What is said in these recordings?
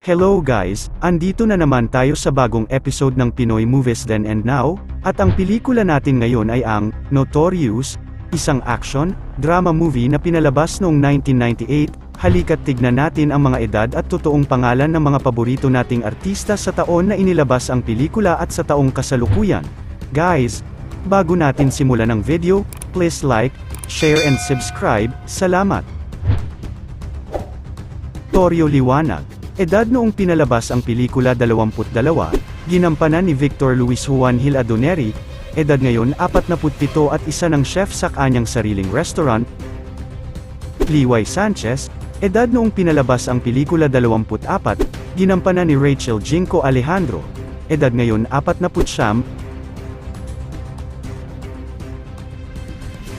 Hello guys, andito na naman tayo sa bagong episode ng Pinoy Movies Then and Now, at ang pelikula natin ngayon ay ang Notorious, isang action, drama movie na pinalabas noong 1998. Halika't tignan natin ang mga edad at totoong pangalan ng mga paborito nating artista sa taon na inilabas ang pelikula at sa taong kasalukuyan. Guys, bago natin simulan ang video, please like, share and subscribe. Salamat! Torio Liwanag. Edad noong pinalabas ang pelikula 22, ginampanan ni Victor Luis Juan Gil Adoneri. Edad ngayon 47 at isa ng chef sa kanyang sariling restaurant. Liway Sanchez. Edad noong pinalabas ang pelikula 24, ginampanan ni Rachel Jinko Alejandro. Edad ngayon 49.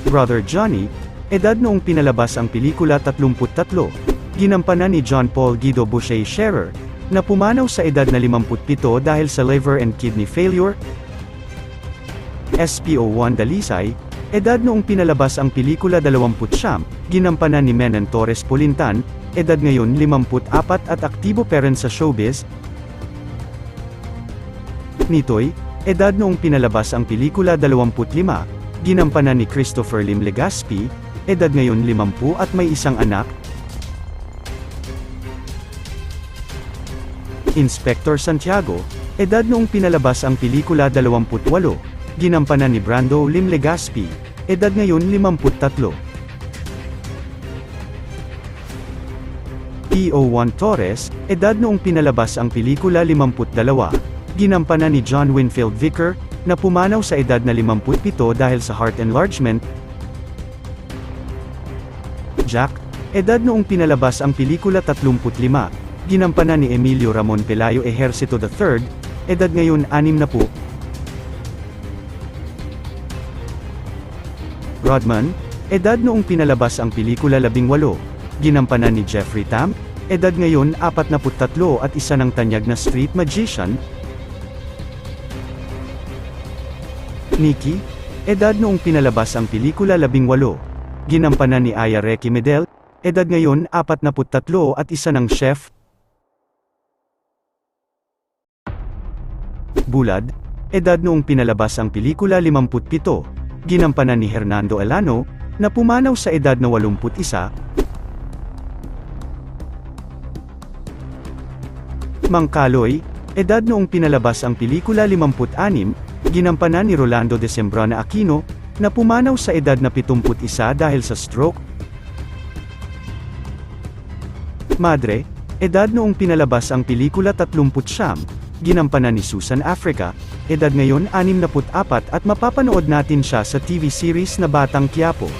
Brother Johnny. Edad noong pinalabas ang pelikula 33, ginampanan ni John Paul Guido Boucher Scherer, na pumanaw sa edad na 57 dahil sa liver and kidney failure. SPO1 Dalisay. Edad noong pinalabas ang pelikula 20, ginampanan ni Menan Torres Polintan. Edad ngayon 54 at aktibo pa rin sa showbiz. Nitoy. Edad noong pinalabas ang pelikula 25, ginampanan ni Christopher Lim Legaspi. Edad ngayon 50 at may isang anak. Inspector Santiago. Edad noong pinalabas ang pelikula 28, ginampanan ni Brando Lim Legaspi. Edad ngayon 53. PO1 Torres. Edad noong pinalabas ang pelikula 52, ginampanan ni John Winfield Vicker, na pumanaw sa edad na 57 dahil sa heart enlargement. Jack. Edad noong pinalabas ang pelikula 35, ginampanan ni Emilio Ramon Pelayo Ejercito III. Edad ngayon 60. Rodman. Edad noong pinalabas ang pelikula 18, ginampanan ni Jeffrey Tam. Edad ngayon 43 at isa ng tanyag na street magician. Nikki. Edad noong pinalabas ang pelikula 18, ginampanan ni Aya Reki Medel. Edad ngayon 43 at isa ng chef. Bulad. Edad noong pinalabas ang pelikula 57, ginampanan ni Hernando Alano, na pumanaw sa edad na 81. Mangkaloy. Edad noong pinalabas ang pelikula 56, ginampanan ni Rolando de Sembrana Aquino, na pumanaw sa edad na 71 dahil sa stroke. Madre. Edad noong pinalabas ang pelikula 39, ginampanan ni Susan Africa. Edad ngayon 64 at mapapanood natin siya sa TV series na Batang Quiapo.